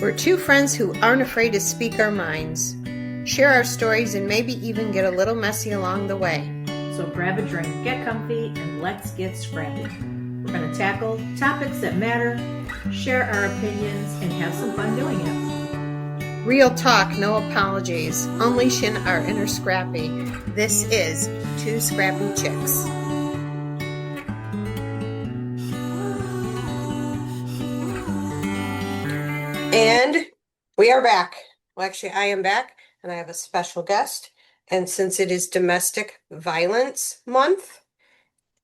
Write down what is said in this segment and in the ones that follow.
We're two friends who aren't afraid to speak our minds, share our stories, and maybe even get a little messy along the way. So grab a drink, get comfy, and let's get scrappy. We're going to tackle topics that matter, share our opinions, and have some fun doing it. Real talk, no apologies, unleashing our inner scrappy. This is Two Scrappy Chicks. And we are back. Well, actually, I am back, and I have a special guest. And since it is Domestic Violence Month,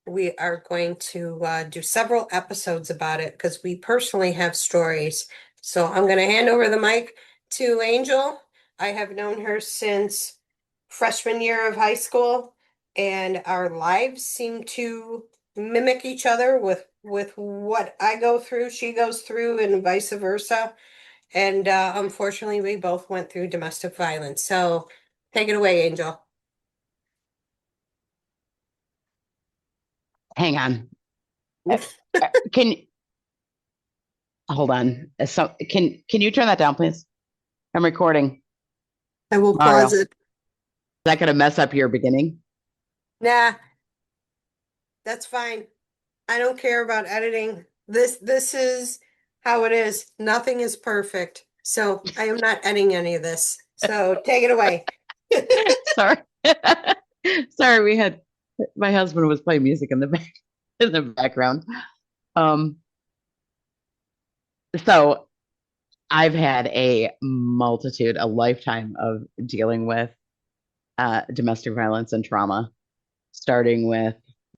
we are going to do several episodes about it because we personally have stories. So I'm going to hand over the mic to Angel. I have known her since freshman year of high school, and our lives seem to mimic each other with what I go through, she goes through, and vice versa. And unfortunately, we both went through domestic violence. So take it away, Angel. Hang on. Can hold on. So can you turn that down, please? I'm recording. I will Mario. pause it. Is that gonna mess up your beginning? Nah, that's fine. I don't care about editing. This is how it is. Nothing is perfect. So I am not editing any of this. So take it away. Sorry. Sorry, my husband was playing music in the background. So I've had a lifetime of dealing with domestic violence and trauma, starting with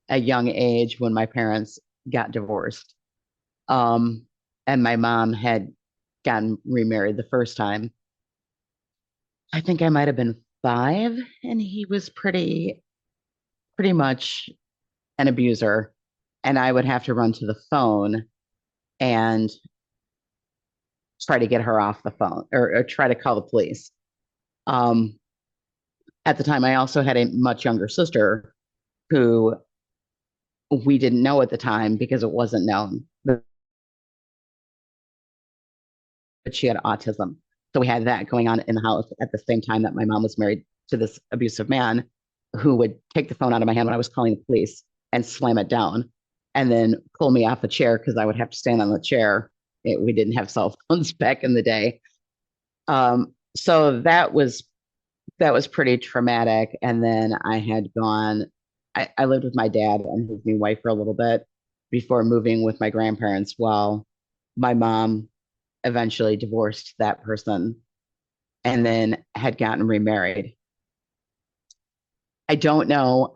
a young age when my parents got divorced. And my mom had gotten remarried the first time. I think I might have been 5, and he was pretty much an abuser. And I would have to run to the phone and try to get her off the phone or try to call the police. At the time, I also had a much younger sister who we didn't know at the time because it wasn't known, but she had autism. So we had that going on in the house at the same time that my mom was married to this abusive man who would take the phone out of my hand when I was calling the police and slam it down and then pull me off the chair because I would have to stand on the chair. We didn't have cell phones back in the day. So that was pretty traumatic. And then I lived with my dad and his new wife for a little bit before moving with my grandparents while my mom eventually divorced that person and then had gotten remarried. I don't know.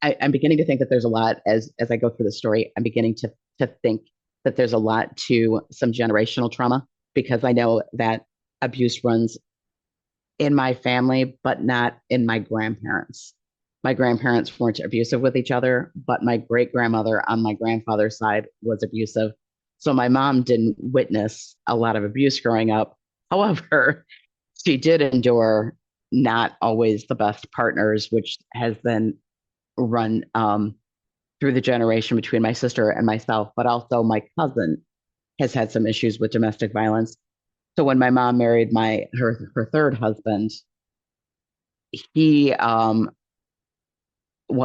I'm beginning to think that there's a lot as I go through the story. I'm beginning to think that there's a lot to some generational trauma because I know that abuse runs in my family, but not in my grandparents. My grandparents weren't abusive with each other, but my great grandmother on my grandfather's side was abusive. So my mom didn't witness a lot of abuse growing up. However, she did endure not always the best partners, which has then run through the generation between my sister and myself, but also my cousin has had some issues with domestic violence. So when my mom married her third husband, he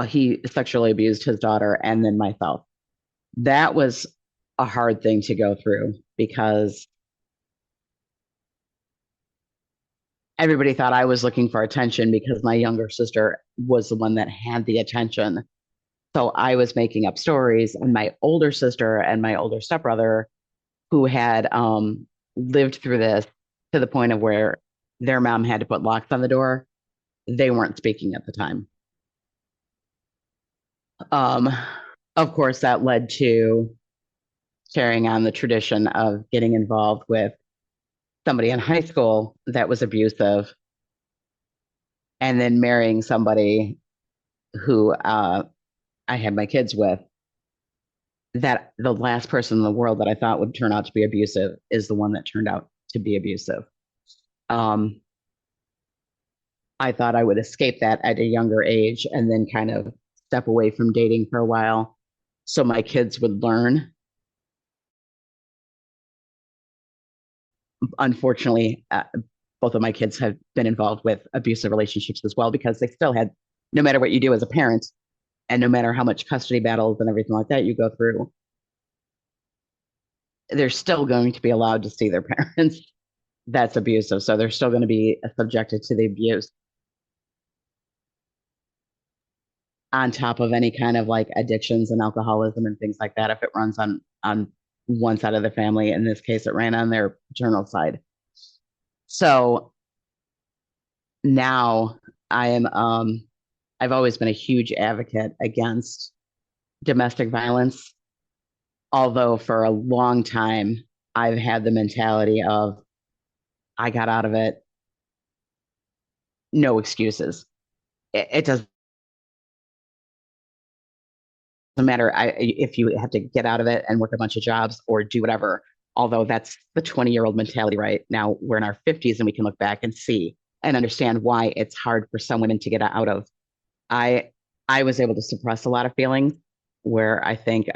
he sexually abused his daughter and then myself. That was a hard thing to go through because everybody thought I was looking for attention because my younger sister was the one that had the attention. So I was making up stories, and my older sister and my older stepbrother, who had lived through this to the point of where their mom had to put locks on the door, they weren't speaking at the time. Of course, that led to carrying on the tradition of getting involved with somebody in high school that was abusive and then marrying somebody who I had my kids with. That the last person in the world that I thought would turn out to be abusive is the one that turned out to be abusive. I thought I would escape that at a younger age and then kind of step away from dating for a while so my kids would learn unfortunately, both of my kids have been involved with abusive relationships as well, because they still had, no matter what you do as a parent, and no matter how much custody battles and everything like that you go through, they're still going to be allowed to see their parents. That's abusive. So they're still going to be subjected to the abuse on top of any kind of like addictions and alcoholism and things like that. If it runs on one side of the family, in this case, it ran on their paternal side. So now I am, I've always been a huge advocate against domestic violence, although for a long time I've had the mentality of I got out of it, no excuses. It doesn't matter if you have to get out of it and work a bunch of jobs or do whatever. Although that's the 20-year-old mentality right now. We're in our 50s and we can look back and see and understand why it's hard for some women to get out of. I I was able to suppress a lot of feelings where I think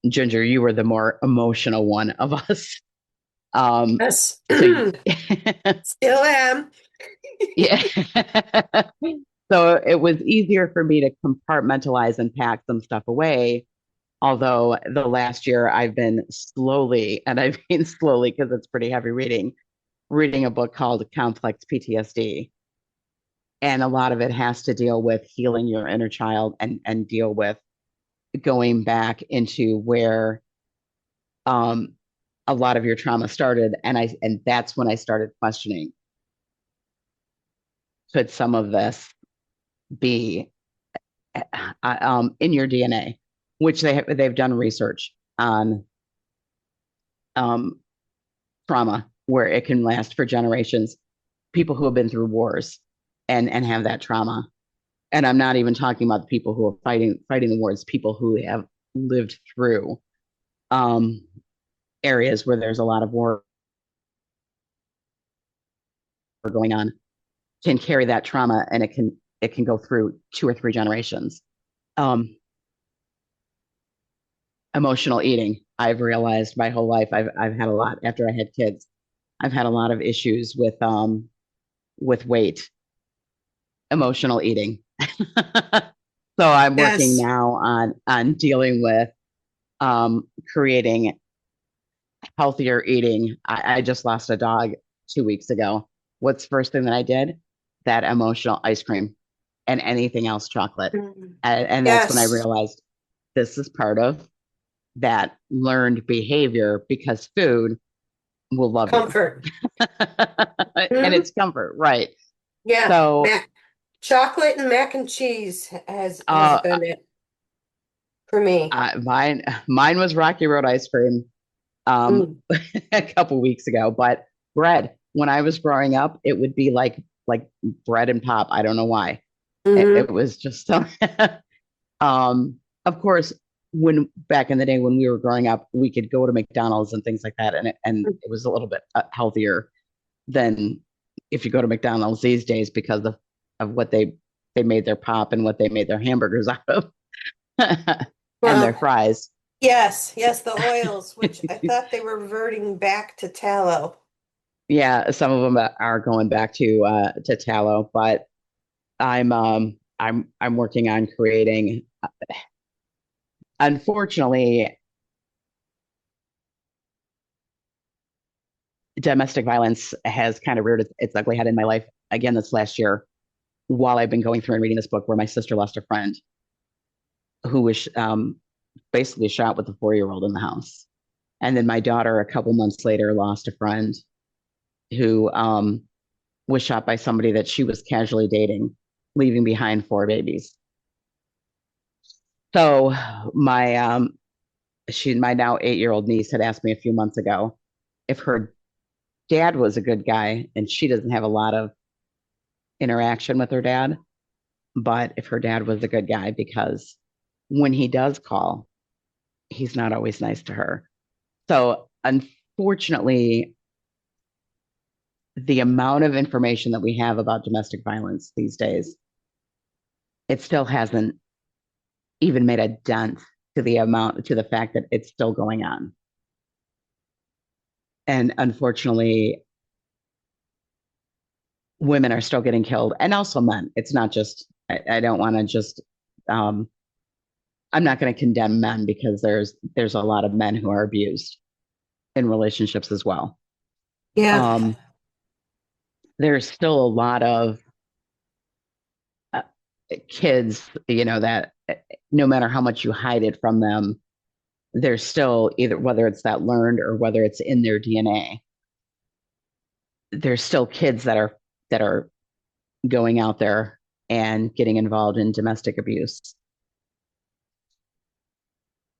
Ginger, you were the more emotional one of us. Yes. So Still am. yeah. So it was easier for me to compartmentalize and pack some stuff away. Although the last year I've been slowly, and I mean slowly because it's pretty heavy reading a book called Complex PTSD. And a lot of it has to deal with healing your inner child and deal with going back into where um, a lot of your trauma started. And that's when I started questioning, could some of this be in your DNA, which they've done research on um, trauma where it can last for generations. People who have been through wars and have that trauma, and I'm not even talking about the people who are fighting the wars. People who have lived through um, areas where there's a lot of war going on can carry that trauma, and it can go through 2 or 3 generations. Um, Emotional eating. I've realized my whole life I've had a lot after I had kids. I've had a lot of issues with weight, emotional eating. So I'm working Yes. now on dealing with creating healthier eating. I just lost a dog 2 weeks ago. What's the first thing that I did? That emotional ice cream and anything else chocolate. Mm. And that's when I Yes. realized this is part of that learned behavior because food will love you. Comfort. And Mhm. it's comfort, right? Yeah. So Chocolate and mac and cheese has uh, been it for me. mine was Rocky Road ice cream Mm. a couple weeks ago, but bread. When I was growing up, it would be like bread and pop. I don't know why. It Hmm. was just so. Of course, when back in the day when we were growing up, we could go to McDonald's and things like that, and it was a little bit healthier than if you go to McDonald's these days because of what they made their pop and what they made their hamburgers out of and their Well, fries. yes, yes, the oils, which I thought they were reverting back to tallow. Yeah, some of them are going back to tallow, but I'm working on creating. Unfortunately, domestic violence has kind of reared its ugly head in my life again this last year while I've been going through and reading this book where my sister lost a friend who was basically shot with a 4-year-old in the house. And then my daughter, a couple months later, lost a friend who was shot by somebody that she was casually dating, leaving behind 4 babies. So my now 8-year-old niece had asked me a few months ago if her dad was a good guy, and she doesn't have a lot of interaction with her dad, but if her dad was a good guy because when he does call, he's not always nice to her. So unfortunately, the amount of information that we have about domestic violence these days, it still hasn't even made a dent to the fact that it's still going on. And unfortunately, women are still getting killed, and also men. It's not just, I don't want to just, um, I'm not going to condemn men because there's a lot of men who are abused in relationships as well. Yeah. Um, there's still a lot of uh, kids, that no matter how much you hide it from them, there's still, either whether it's that learned or whether it's in their DNA, there's still kids that are going out there and getting involved in domestic abuse.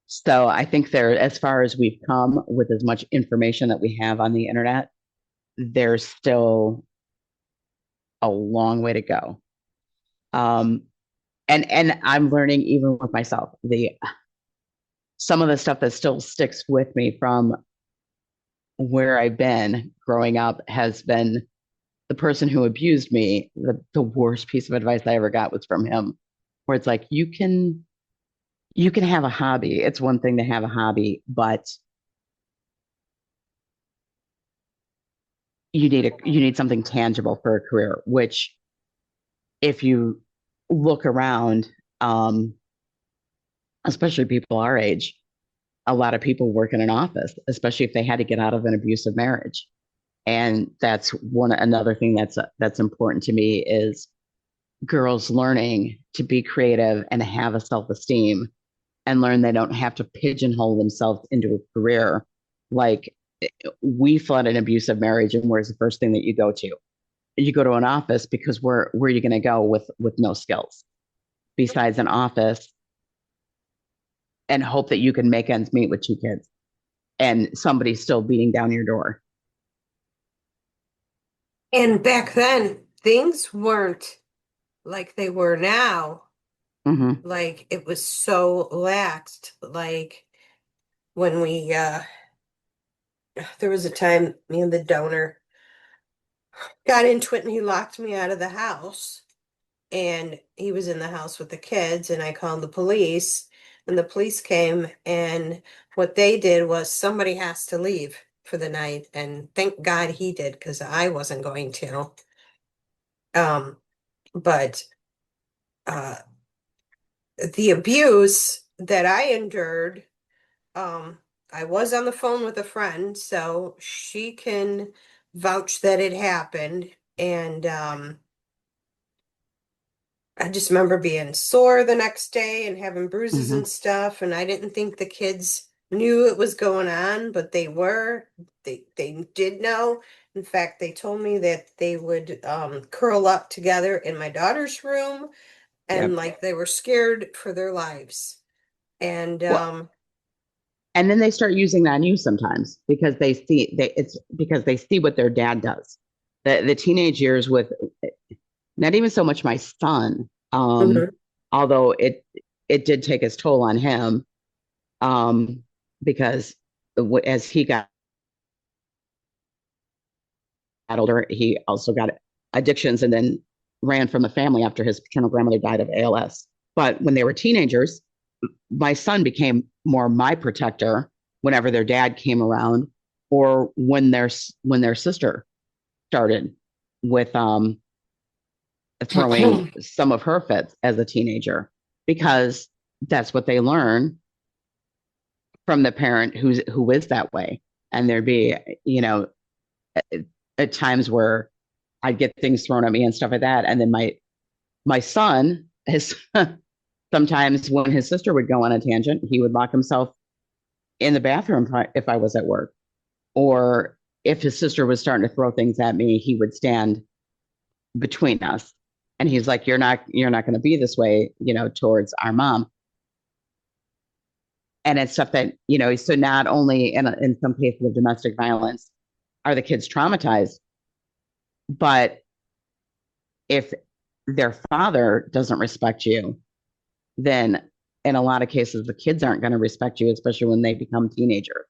So I think there, as far as we've come with as much information that we have on the internet, there's still a long way to go. Um, and I'm learning even with myself, the some of the stuff that still sticks with me from where I've been growing up has been the person who abused me. The worst piece of advice I ever got was from him, where it's like, you can have a hobby. It's one thing to have a hobby, but you need something tangible for a career, which if you look around, um, especially people our age, a lot of people work in an office, especially if they had to get out of an abusive marriage. And that's another thing that's important to me is girls learning to be creative and have a self-esteem and learn they don't have to pigeonhole themselves into a career. Like, we fled an abusive marriage, and where's the first thing that you go to? You go to an office because where are you going to go with no skills besides an office, and hope that you can make ends meet with two kids and somebody's still beating down your door. And back then, things weren't like they were now. Mm-hmm. Like it was so laxed. Like when there was a time me and the donor got into it and he locked me out of the house. And he was in the house with the kids, and I called the police, and the police came, and what they did was somebody has to leave for the night, and thank God he did because I wasn't going to. But uh the abuse that I endured, um, I was on the phone with a friend, so she can vouch that it happened. And I just remember being sore the next day and having bruises Mm-hmm. and stuff, and I didn't think the kids knew it was going on, but they were. They did know. In fact, they told me that they would curl up together in my daughter's room and Yep. like they were scared for their lives. And Well, and then they start using that on you sometimes because it's because they see what their dad does. The teenage years with not even so much my son, mhm. although it did take its toll on him, um, because as he got older, he also got addictions and then ran from the family after his paternal grandmother died of ALS. But when they were teenagers, my son became more my protector whenever their dad came around, or when their sister started with throwing some of her fits as a teenager, because that's what they learn from the parent who is that way. And there'd be, at times where I'd get things thrown at me and stuff like that. And then my son has sometimes when his sister would go on a tangent, he would lock himself in the bathroom if I was at work. Or if his sister was starting to throw things at me, he would stand between us. And he's like, you're not going to be this way, towards our mom. And it's stuff that, so not only in some cases of domestic violence are the kids traumatized, but if their father doesn't respect you, then in a lot of cases, the kids aren't going to respect you, especially when they become teenagers.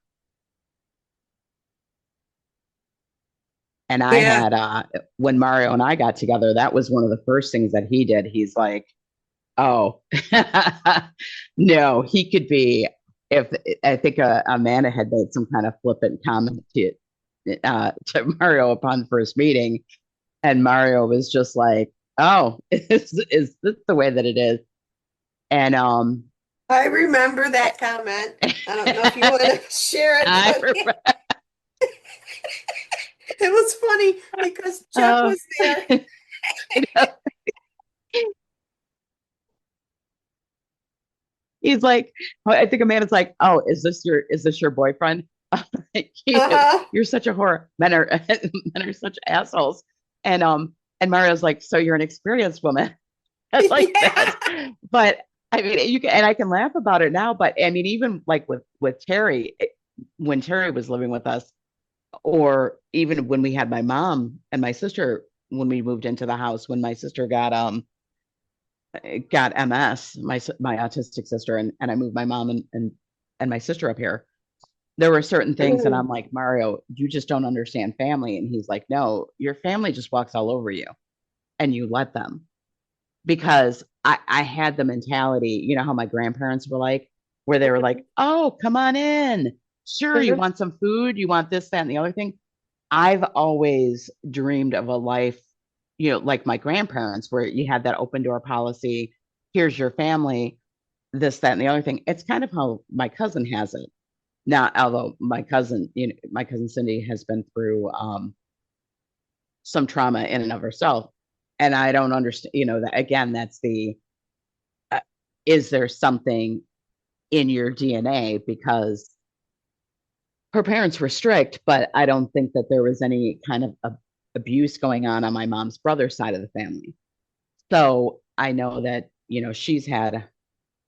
And I Yeah. had, when Mario and I got together, that was one of the first things that he did. He's like, oh, no, he could be, if I think Amanda had made some kind of flippant comment to it. to Mario upon first meeting, and Mario was just like, "Oh, is this the way that it is?" And I remember that comment. I don't know if you want to share it, I but remember, it was funny because Chuck oh, was there. you know, he's like, I think Amanda's like, "Oh, is this your boyfriend?" Uh-huh. You're such a whore. Men are such assholes. And Mario's like, "So you're an experienced woman." Like that. Yeah. But I mean, you can, and I can laugh about it now, but I mean, even like with Terry, when Terry was living with us, or even when we had my mom and my sister, when we moved into the house, when my sister got MS, my autistic sister, and I moved my mom and my sister up here. There were certain things that I'm like, Mario, you just don't understand family. And he's like, no, your family just walks all over you and you let them. Because I had the mentality, you know how my grandparents were like, where they were like, oh, come on in. Sure, you Mhm. want some food, you want this, that, and the other thing. I've always dreamed of a life, like my grandparents, where you had that open door policy. Here's your family, this, that, and the other thing. It's kind of how my cousin has it. Now, although my cousin Cindy has been through some trauma in and of herself, and I don't understand. That again, that's the uh, is there something in your DNA because her parents were strict, but I don't think that there was any kind of abuse going on my mom's brother's side of the family. So I know that she's had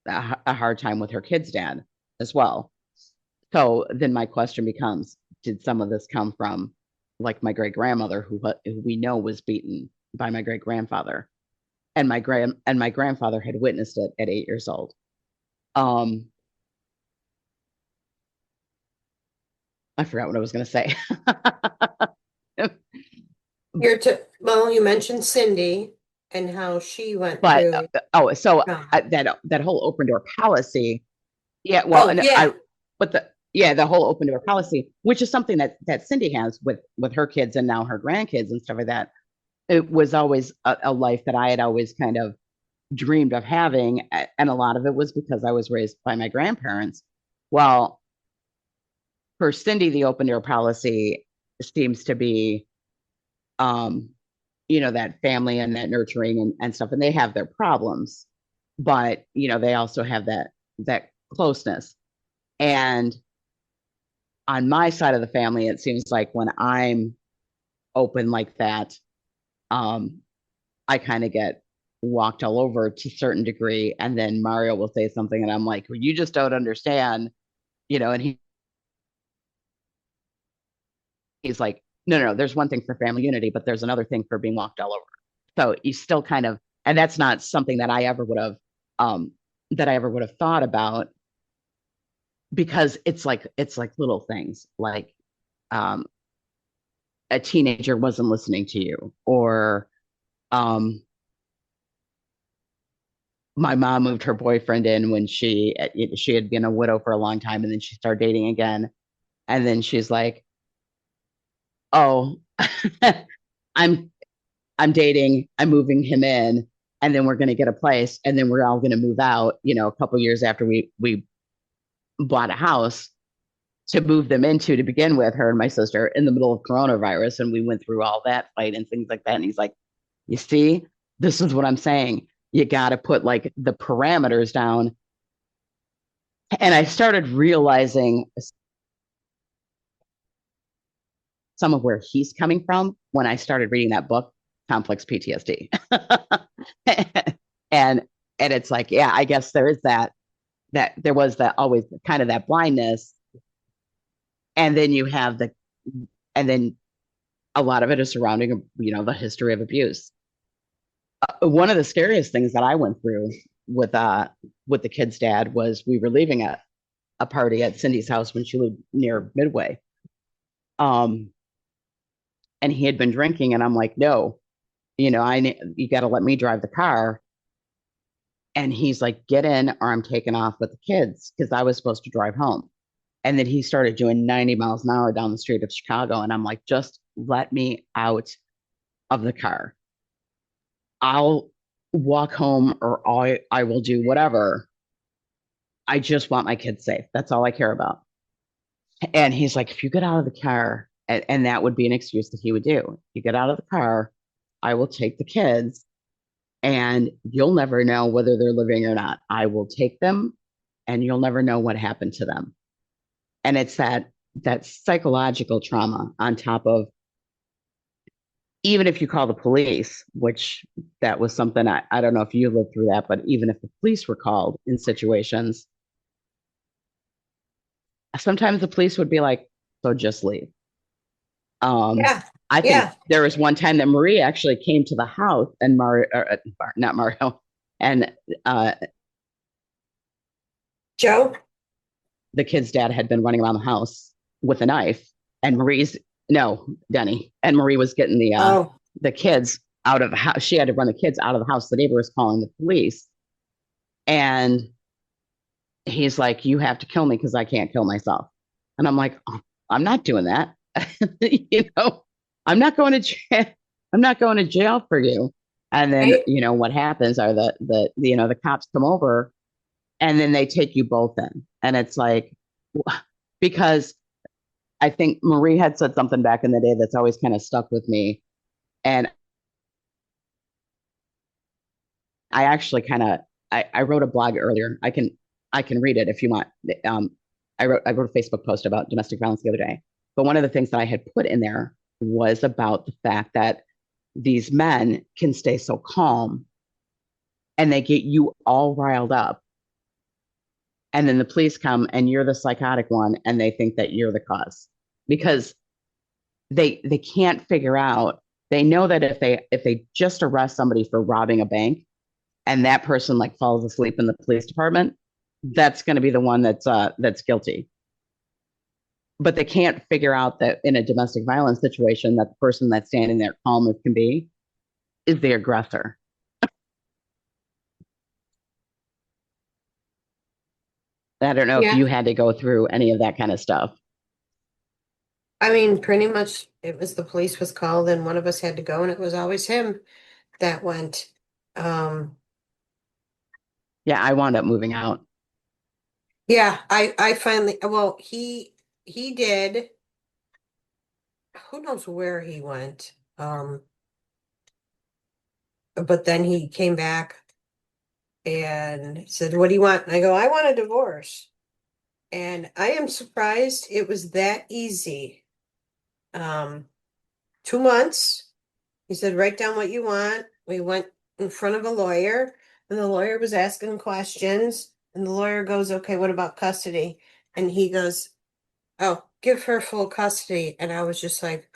a hard time with her kid's dad as well. So then my question becomes, did some of this come from like my great grandmother who we know was beaten by my great grandfather, and my grandfather had witnessed it at 8 years old. Um, I forgot what I was going to say. Well, you mentioned Cindy and how she went But through. so trauma. that whole open door policy, yeah. Well, Oh, and yeah. but the whole open door policy, which is something that Cindy has with her kids and now her grandkids and stuff like that. It was always a life that I had always kind of dreamed of having, and a lot of it was because I was raised by my grandparents. Well, for Cindy, the open door policy seems to be, um, that family and that nurturing and stuff, and they have their problems, but they also have that closeness. And on my side of the family, it seems like when I'm open like that, um, I kind of get walked all over to a certain degree, and then Mario will say something, and I'm like, well, you just don't understand, and he's like, no, no, no, there's one thing for family unity, but there's another thing for being walked all over. So you still kind of, and that's not something um, that I ever would have thought about, because it's like little things like um, a teenager wasn't listening to you, or um, my mom moved her boyfriend in when she had been a widow for a long time, and then she started dating again, and then she's like, oh, i'm I'm dating, I'm moving him in, and then we're going to get a place, and then we're all going to move out, a couple years after we bought a house to move them into to begin with, her and my sister, in the middle of coronavirus. And we went through all that fight and things like that. And he's like, you see, this is what I'm saying. You got to put like the parameters down. And I started realizing some of where he's coming from when I started reading that book, Complex PTSD. and and it's like, yeah, I guess there is that there was that always kind of that blindness. And then you have and then a lot of it is surrounding, the history of abuse. One of the scariest things that I went through with with the kid's dad was we were leaving a party at Cindy's house when she lived near Midway. Um, and he had been drinking, and I'm like, no, you got to let me drive the car. And he's like, get in or I'm taking off with the kids, because I was supposed to drive home. And then he started doing 90 miles an hour down the street of Chicago. And I'm like, just let me out of the car. I'll walk home or I will do whatever. I just want my kids safe. That's all I care about. And he's like, if you get out of the car, and that would be an excuse that he would do. You get out of the car, I will take the kids, and you'll never know whether they're living or not. I will take them, and you'll never know what happened to them. And it's that psychological trauma on top of, even if you call the police, which that was something I don't know if you lived through that, but even if the police were called in situations, sometimes the police would be like, so just leave. Yeah. I think Yeah. there was one time that Marie actually came to the house and not Mario, and Joe? the kid's dad had been running around the house with a knife, and no, Denny, and Marie was getting Oh, the kids out of the house. She had to run the kids out of the house. The neighbor was calling the police, and he's like, "You have to kill me because I can't kill myself." And I'm like, oh, "I'm not doing that. you know, I'm not going to jail. I'm not going to jail for you." And then, right. what happens are the cops come over and then they take you both in. And it's like, because I think Marie had said something back in the day that's always kind of stuck with me. And I actually I wrote a blog earlier. I can read it if you want. Um, I wrote a Facebook post about domestic violence the other day. But one of the things that I had put in there was about the fact that these men can stay so calm and they get you all riled up. And then the police come and you're the psychotic one and they think that you're the cause because they can't figure out. They know that if they just arrest somebody for robbing a bank and that person like falls asleep in the police department, that's going to be the one that's guilty. But they can't figure out that in a domestic violence situation that the person that's standing there calm as can be is the aggressor. I don't know if Yeah. you had to go through any of that kind of stuff. I mean, pretty much it was the police was called and one of us had to go and it was always him that went. Um, Yeah, I wound up moving out. yeah, I finally, well, he did. Who knows where he went? But then he came back and said, "What do you want?" And I go, "I want a divorce." And I am surprised it was that easy. Um, 2 months. He said, "Write down what you want." We went in front of a lawyer, and the lawyer was asking questions. And the lawyer goes, "Okay, what about custody?" And he goes, "Oh, give her full custody." And I was just like,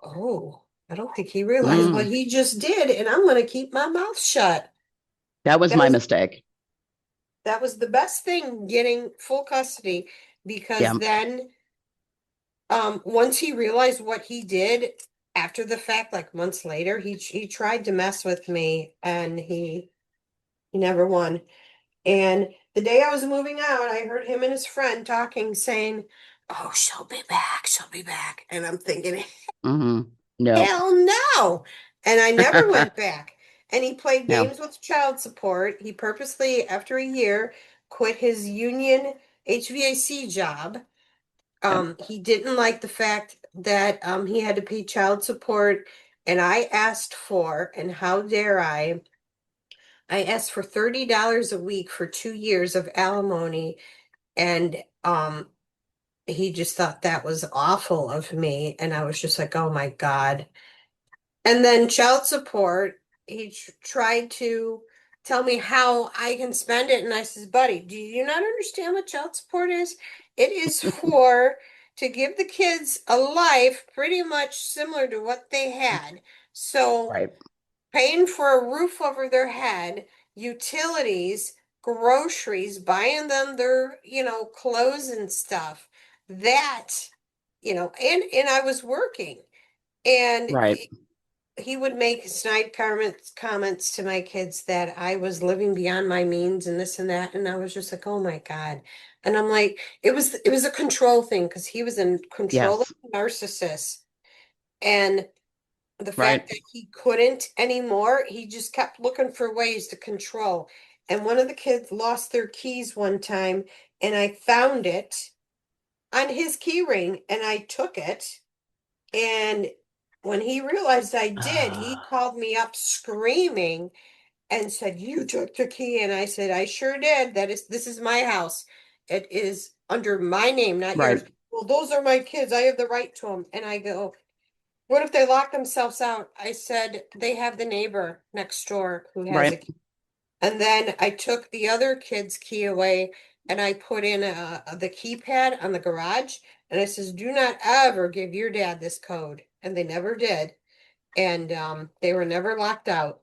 "Oh, I don't think he realized what Mm, he just did, and I'm going to keep my mouth shut." that was That my was mistake. that was the best thing, getting full custody, because Yeah. then once he realized what he did after the fact, like months later, he tried to mess with me and he never won. And the day I was moving out, I heard him and his friend talking, saying, "Oh, she'll be back, she'll be back." And I'm thinking, Hmm. Nope. hell no. And I never went back. And he played No. games with child support. He purposely, after a year, quit his union HVAC job. Yep. He didn't like the fact that he had to pay child support. And I asked for, and how dare I asked for $30 a week for 2 years of alimony. And he just thought that was awful of me. And I was just like, oh my God. And then child support, he tried to tell me how I can spend it. And I says, "Buddy, do you not understand what child support is? It is for to give the kids a life pretty much similar to what they had. So Right. paying for a roof over their head, utilities, groceries, buying them their, clothes and stuff. That, and I was working. And Right. he would make snide comments to my kids that I was living beyond my means and this and that. And I was just like, oh my God. And I'm like, it was a control thing because he was a controlling Yes. narcissist. And the fact Right. that he couldn't anymore, he just kept looking for ways to control. And one of the kids lost their keys one time, and I found it on his key ring and I took it. And when he realized I did, he called me up screaming and said, "You took the key." And I said, "I sure did. This is my house. It is under my name, not yours." Right. "Well, those are my kids. I have the right to them." And I go, "What if they lock themselves out?" I said, "They have the neighbor next door who has a Right. key." And then I took the other kid's key away and I put in the keypad on the garage. And I says, "Do not ever give your dad this code." And they never did. And they were never locked out.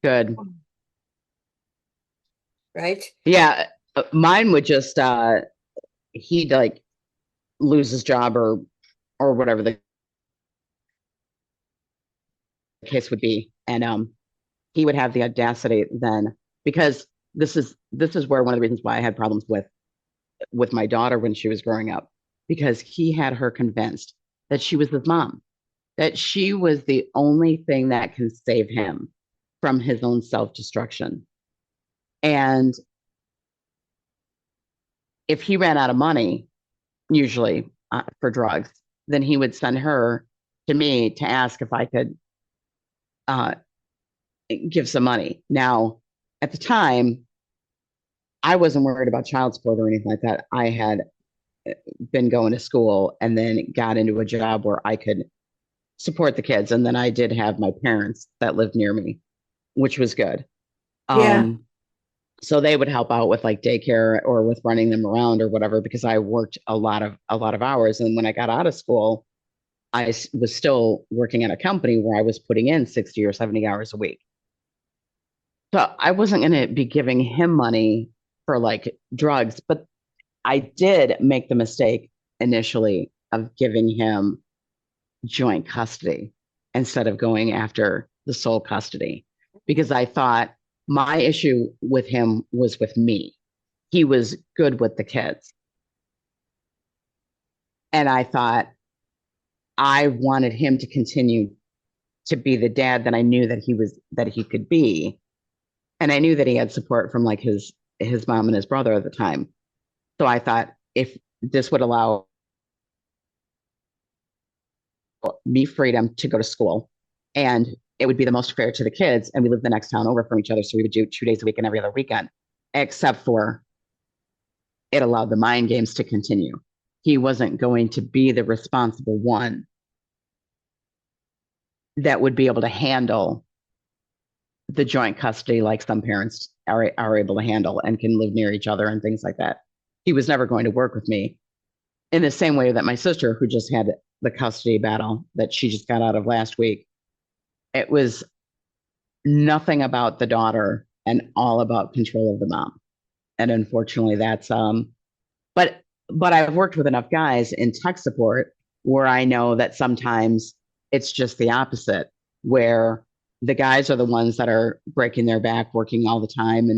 Good. Right? Yeah. Mine would just he'd like lose his job or whatever the case would be. And he would have the audacity then, because this is where one of the reasons why I had problems with my daughter when she was growing up, because he had her convinced that she was his mom, that she was the only thing that can save him from his own self-destruction. And if he ran out of money, usually for drugs, then he would send her to me to ask if I could uh, give some money. Now, at the time, I wasn't worried about child support or anything like that. I had been going to school and then got into a job where I could support the kids. And then I did have my parents that lived near me, which was good. Yeah. Um, so they would help out with like daycare or with running them around or whatever, because I worked a lot of hours. And when I got out of school, was still working at a company where I was putting in 60 or 70 hours a week. So I wasn't going to be giving him money for like drugs, but I did make the mistake initially of giving him joint custody instead of going after the sole custody, because I thought my issue with him was with me. He was good with the kids. And I thought I wanted him to continue to be the dad that I knew that he could be. And I knew that he had support from like his mom and his brother at the time. So I thought if this would allow me freedom to go to school, and it would be the most fair to the kids, and we lived the next town over from each other, so we would do 2 days a week and every other weekend, except for it allowed the mind games to continue. He wasn't going to be the responsible one that would be able to handle the joint custody like some parents are able to handle and can live near each other and things like that. He was never going to work with me in the same way that my sister, who just had the custody battle that she just got out of last week, it was nothing about the daughter and all about control of the mom. And unfortunately, that's but I've worked with enough guys in tech support where I know that sometimes it's just the opposite, where the guys are the ones that are breaking their back, working all the time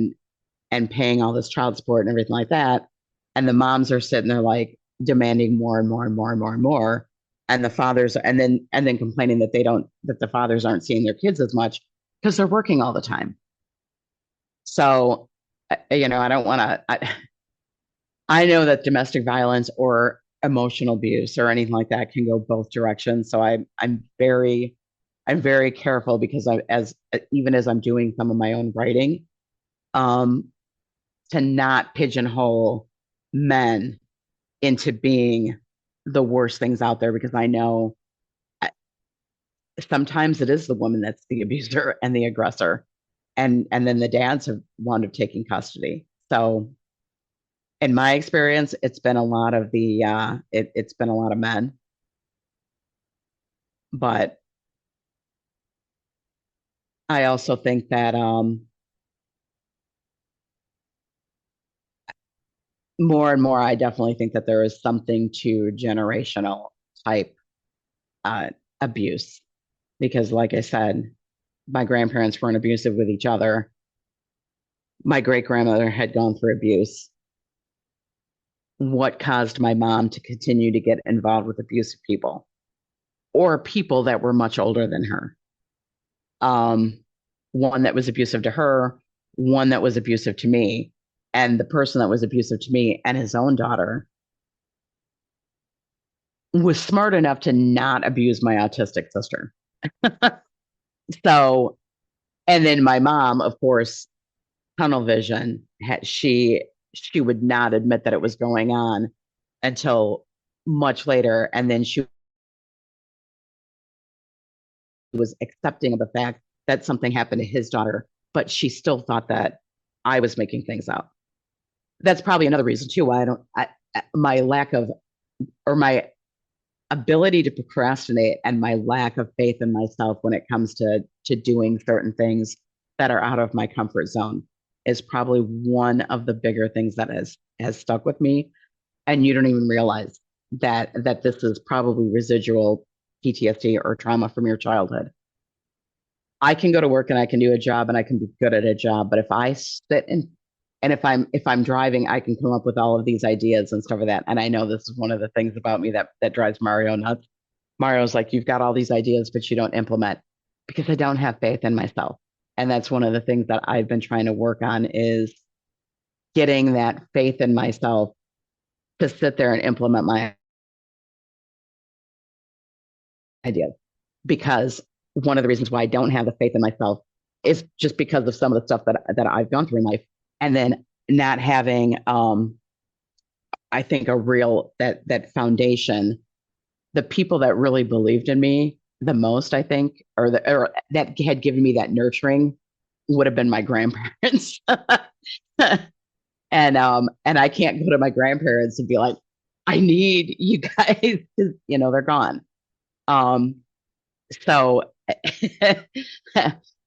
and paying all this child support and everything like that. And the moms are sitting there like demanding more and more and more and more and more. And the fathers and then complaining that that the fathers aren't seeing their kids as much because they're working all the time. So, I don't want to. I know that domestic violence or emotional abuse or anything like that can go both directions. So I'm very careful, because even as I'm doing some of my own writing, um, to not pigeonhole men into being the worst things out there, because I know sometimes it is the woman that's the abuser and the aggressor, and then the dads have wound up taking custody. So in my experience, it's been a lot of it's been a lot of men, but I also think that more and more, I definitely think that there is something to generational type uh, abuse, because, like I said, my grandparents weren't abusive with each other. my great grandmother had gone through abuse. What caused my mom to continue to get involved with abusive people or people that were much older than her? Um, one that was abusive to her, one that was abusive to me. And the person that was abusive to me and his own daughter was smart enough to not abuse my autistic sister. So, and then my mom, of course, tunnel vision, she would not admit that it was going on until much later. And then she was accepting of the fact that something happened to his daughter, but she still thought that I was making things up. That's probably another reason too why my lack of, or my ability to procrastinate and my lack of faith in myself when it comes to doing certain things that are out of my comfort zone is probably one of the bigger things that has stuck with me. And you don't even realize that this is probably residual PTSD or trauma from your childhood. I can go to work and I can do a job and I can be good at a job, but if I sit and if I'm driving, I can come up with all of these ideas and stuff like that. And I know this is one of the things about me that drives Mario nuts. Mario's like, you've got all these ideas, but you don't implement because I don't have faith in myself. And that's one of the things that I've been trying to work on is getting that faith in myself to sit there and implement my ideas. Because one of the reasons why I don't have the faith in myself is just because of some of the stuff that I've gone through in life. And then not having I think a real that foundation, the people that really believed in me the most, I think, or that had given me that nurturing would have been my grandparents. And I can't go to my grandparents and be like, I need you guys, because they're gone. So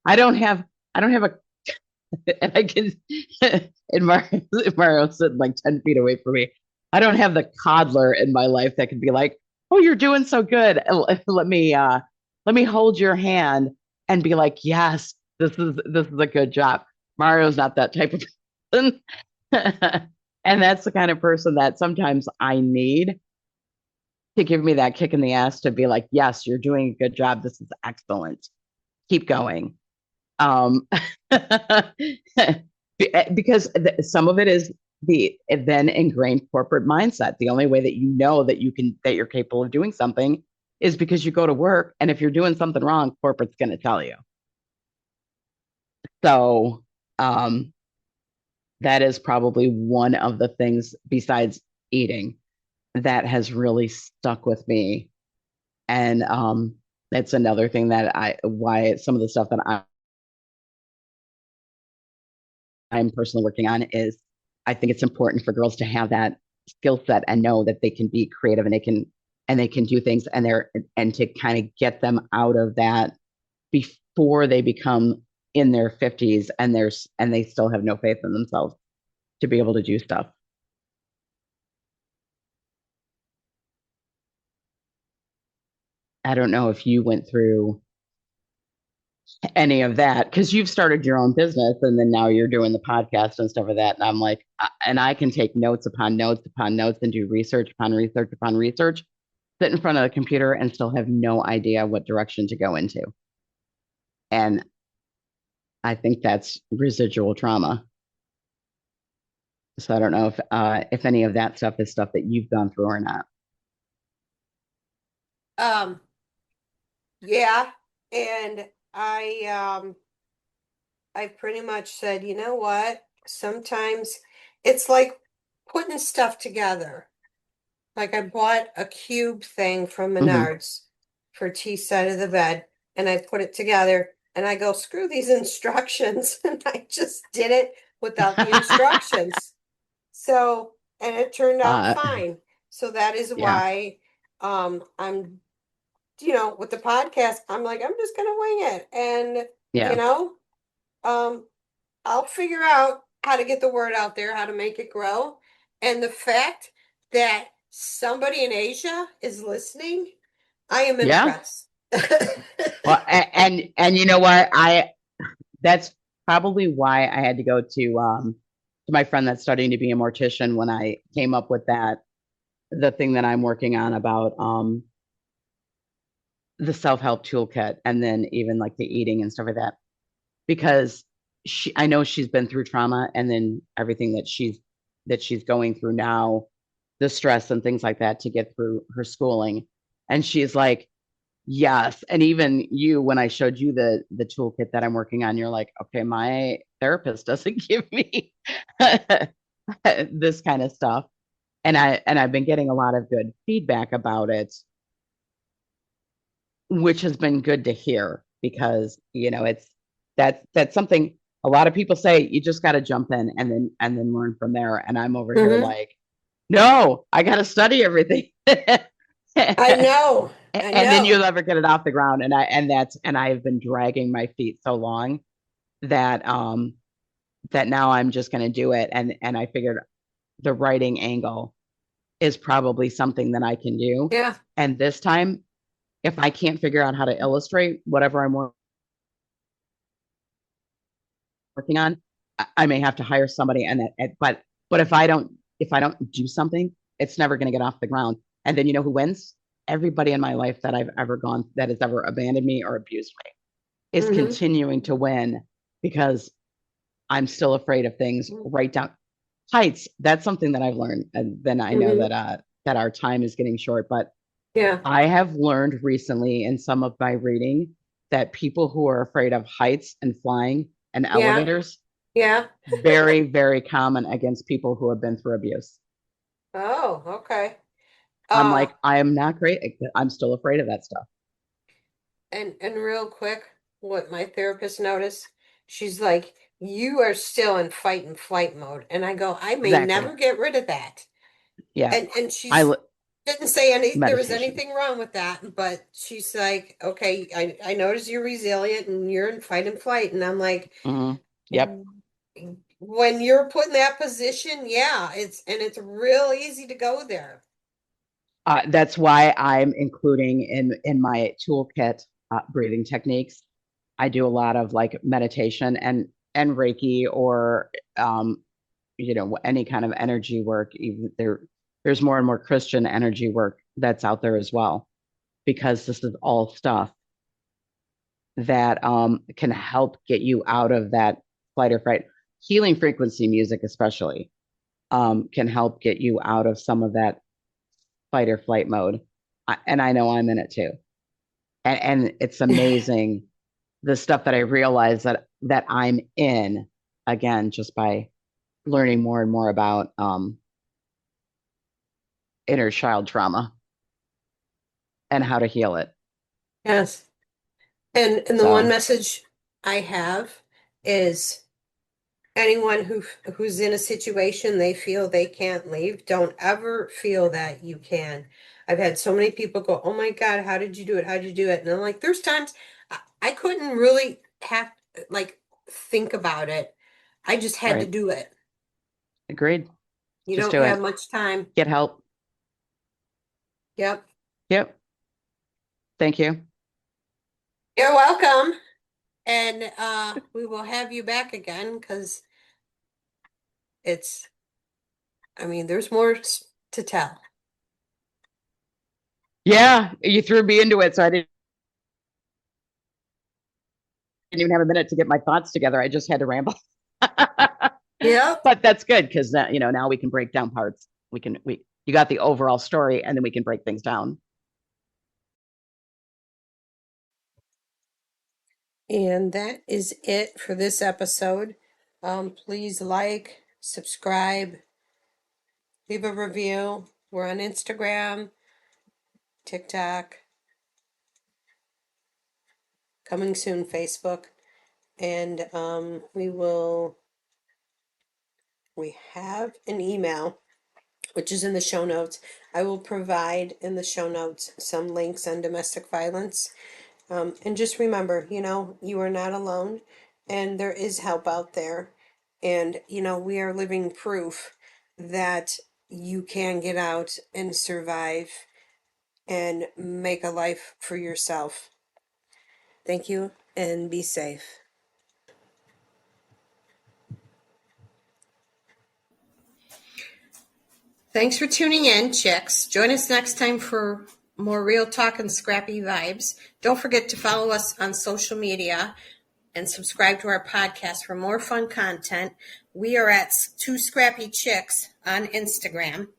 I don't have a and I can and Mario's sitting like 10 feet away from me. I don't have the coddler in my life that can be like, oh, you're doing so good. Let me hold your hand and be like, yes, this is a good job. Mario's not that type of person. And that's the kind of person that sometimes I need to give me that kick in the ass to be like, yes, you're doing a good job. This is excellent. Keep going. Um, because some of it is the then ingrained corporate mindset. The only way that that you're capable of doing something is because you go to work, and if you're doing something wrong, corporate's going to tell you. So that is probably one of the things besides eating that has really stuck with me. And that's another thing that why some of the stuff that I'm personally working on is I think it's important for girls to have that skill set and know that they can be creative and they can do things and to kind of get them out of that before they become in their 50s and they still have no faith in themselves to be able to do stuff. I don't know if you went through any of that because you've started your own business and then now you're doing the podcast and stuff like that. And I'm like, and I can take notes upon notes upon notes and do research upon research upon research, sit in front of the computer and still have no idea what direction to go into. And I think that's residual trauma. So I don't know if any of that stuff is stuff that you've gone through or not. Yeah, and I pretty much said, you know what? Sometimes it's like putting stuff together. Like I bought a cube thing from Mhm. Menards for T's side of the bed, and I put it together, and I go, screw these instructions, and I just did it without the instructions. So, and it turned out uh, fine. So that is yeah, why I'm with the podcast, I'm like, I'm just gonna wing it. And, you yeah, know, um, I'll figure out how to get the word out there, how to make it grow. And the fact that somebody in Asia is listening, I am yeah. impressed. Well, and you know what? That's probably why I had to go to my friend that's studying to be a mortician when I came up with the thing that I'm working on about the self-help toolkit, and then even like the eating and stuff like that, because I know she's been through trauma, and then everything that she's going through now, the stress and things like that to get through her schooling. And she's like, yes. And even you, when I showed you the toolkit that I'm working on, you're like, okay, my therapist doesn't give me this kind of stuff. And I've been getting a lot of good feedback about it, which has been good to hear, because that's something a lot of people say, you just got to jump in and then learn from there. And I'm over here Mm-hmm. like, no, I got to study everything. I know. I And then know. you'll never get it off the ground. And I've been dragging my feet so long that that now I'm just going to do it. And I figured the writing angle is probably something that I can do. Yeah. And this time, if I can't figure out how to illustrate whatever I'm working on, I may have to hire somebody. But if I don't do something, it's never going to get off the ground. And then you know who wins? Everybody in my life that I've ever gone that has ever abandoned me or abused me is Mm-hmm. continuing to win, because I'm still afraid of things right down heights. That's something that I've learned. And then I know Mm-hmm. that our time is getting short, but Yeah. I have learned recently in some of my reading that people who are afraid of heights and flying and Yeah. elevators, Yeah. very, very common against people who have been through abuse. Oh, okay. I'm Uh, like, I am not great. I'm still afraid of that stuff. and real quick, what my therapist noticed, she's like, you are still in fight and flight mode. And I go, I may Exactly. never get rid of that. Yeah. And I she's didn't say there was meditation. anything wrong with that, but she's like, okay, I notice you're resilient and you're in fight and flight. And I'm like, Hmm. Yep. "Mm, when you're put in that position, yeah, it's real easy to go there. That's why I'm including in my toolkit breathing techniques. I do a lot of like meditation and Reiki, or any kind of energy work. Even there's more and more Christian energy work that's out there as well, because this is all stuff that can help get you out of that flight or fright. Healing frequency music, especially, can help get you out of some of that fight or flight mode. And I know I'm in it too. And it's amazing the stuff that I realize that I'm in, again, just by learning more and more about inner child trauma and how to heal it. Yes. And the one So, message I have is anyone who's in a situation they feel they can't leave, don't ever feel that you can. I've had so many people go, "Oh my God, how did you do it? How did you do it?" And I'm like, there's times I couldn't really have like think about it. I just had to right. do it. Agreed. You Just don't do have it. much time. Get help. Yep. Yep. Thank you. You're welcome. And we will have you back again because it's, I mean, there's more to tell. Yeah, you threw me into it, so I didn't even have a minute to get my thoughts together. I just had to ramble. Yep. But that's good, because now we can break down parts. We you got the overall story, and then we can break things down. And that is it for this episode. Please like, subscribe, leave a review. We're on Instagram, TikTok, coming soon, Facebook. And we have an email, which is in the show notes. I will provide in the show notes some links on domestic violence. And just remember, you are not alone and there is help out there. And, we are living proof that you can get out and survive and make a life for yourself. Thank you and be safe. Thanks for tuning in, chicks. Join us next time for more real talk and scrappy vibes. Don't forget to follow us on social media and subscribe to our podcast for more fun content. We are at Two Scrappy Chicks on Instagram.